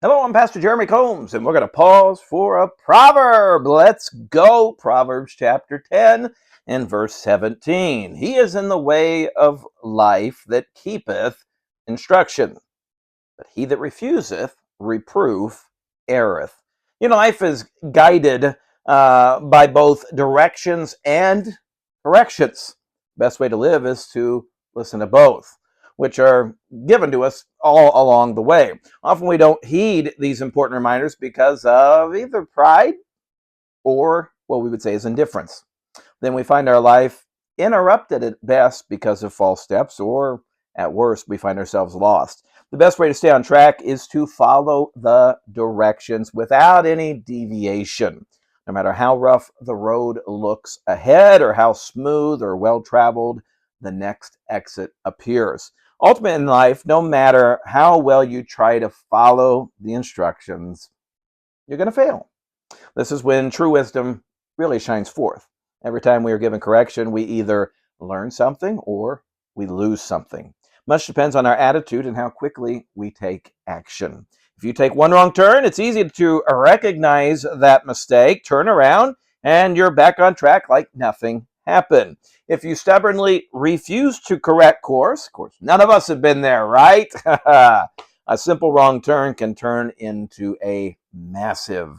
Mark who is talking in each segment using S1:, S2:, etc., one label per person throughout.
S1: Hello, I'm Pastor Jeremy Combs, and we're going to pause for a proverb. Let's go. Proverbs chapter 10 and verse 17. He is in the way of life that keepeth instruction, but he that refuseth reproof erreth. Life is guided by both directions and corrections. Best way to live is to listen to both, which are given to us all along the way. Often we don't heed these important reminders because of either pride or what we would say is indifference. Then we find our life interrupted at best because of false steps, or at worst, we find ourselves lost. The best way to stay on track is to follow the directions without any deviation. No matter how rough the road looks ahead or how smooth or well traveled the next exit appears. Ultimately in life, no matter how well you try to follow the instructions, you're going to fail. This is when true wisdom really shines forth. Every time we are given correction, we either learn something or we lose something. Much depends on our attitude and how quickly we take action. If you take one wrong turn, it's easy to recognize that mistake, turn around, and you're back on track like nothing happened. If you stubbornly refuse to correct course, of course, none of us have been there, right? A simple wrong turn can turn into a massive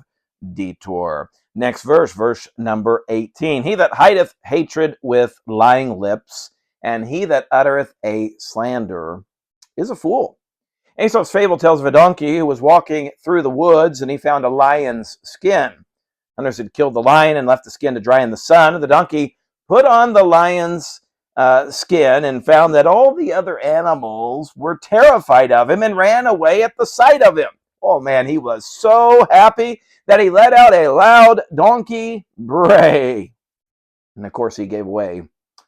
S1: detour. Next verse number 18. He that hideth hatred with lying lips, and he that uttereth a slander is a fool. Aesop's fable tells of a donkey who was walking through the woods, and he found a lion's skin. Hunters had killed the lion and left the skin to dry in the sun. The donkey put on the lion's skin and found that all the other animals were terrified of him and ran away at the sight of him. Oh man, he was so happy that he let out a loud donkey bray. And of course, he gave away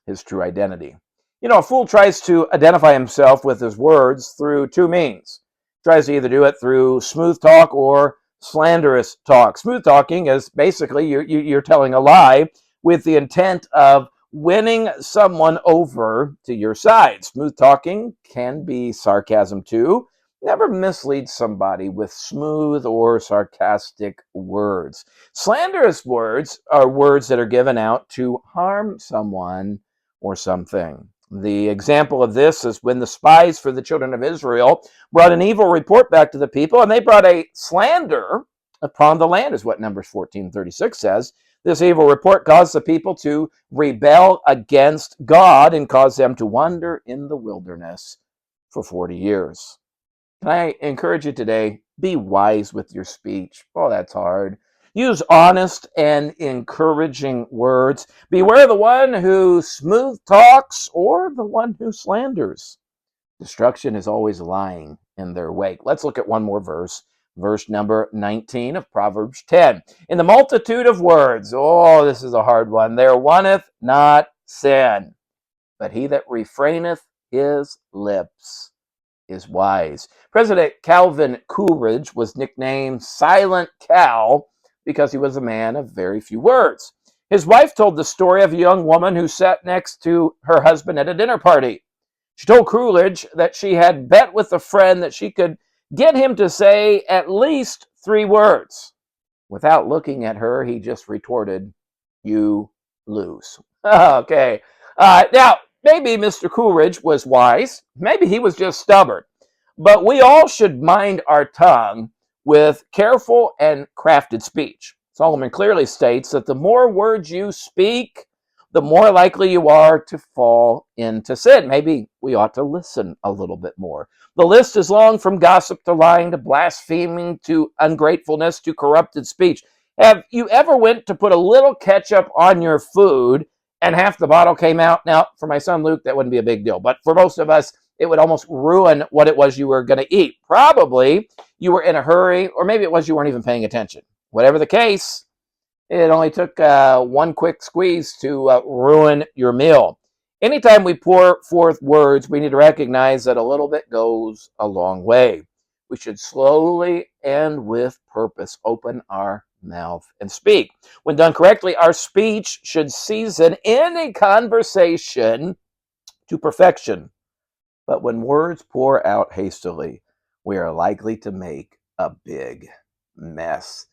S1: his true identity. A fool tries to identify himself with his words through two means. He tries to either do it through smooth talk or slanderous talk. Smooth talking is basically you're telling a lie with the intent of winning someone over to your side. Smooth talking can be sarcasm too. Never mislead somebody with smooth or sarcastic words. Slanderous words are words that are given out to harm someone or something. The example of this is when the spies for the children of Israel brought an evil report back to the people, and they brought a slander upon the land, is what Numbers 14:36 says. This evil report caused the people to rebel against God and caused them to wander in the wilderness for 40 years. Can I encourage you today? Be wise with your speech. Oh, that's hard. Use honest and encouraging words. Beware the one who smooth talks or the one who slanders. Destruction is always lying in their wake. Let's look at one more verse. Verse number 19 of Proverbs 10. In the multitude of words, oh, this is a hard one. There wanteth not sin, but he that refraineth his lips is wise. President Calvin Coolidge was nicknamed Silent Cal because he was a man of very few words. His wife told the story of a young woman who sat next to her husband at a dinner party. She told Coolidge that she had bet with a friend that she could get him to say at least 3 words. Without looking at her, he just retorted, "You lose." Okay. Now, maybe Mr. Coolidge was wise. Maybe he was just stubborn. But we all should mind our tongue with careful and crafted speech. Solomon clearly states that the more words you speak, the more likely you are to fall into sin. Maybe we ought to listen a little bit more. The list is long, from gossip to lying to blaspheming to ungratefulness to corrupted speech. Have you ever went to put a little ketchup on your food and half the bottle came out? Now, for my son Luke, that wouldn't be a big deal. But for most of us, it would almost ruin what it was you were going to eat. Probably you were in a hurry, or maybe it was you weren't even paying attention. Whatever the case, it only took one quick squeeze to ruin your meal. Anytime we pour forth words, we need to recognize that a little bit goes a long way. We should slowly and with purpose open our mouth and speak. When done correctly, our speech should season any conversation to perfection. But when words pour out hastily, we are likely to make a big mess.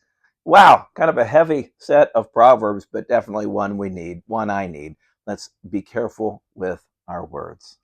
S1: Wow, kind of a heavy set of Proverbs, but definitely one we need, one I need. Let's be careful with our words.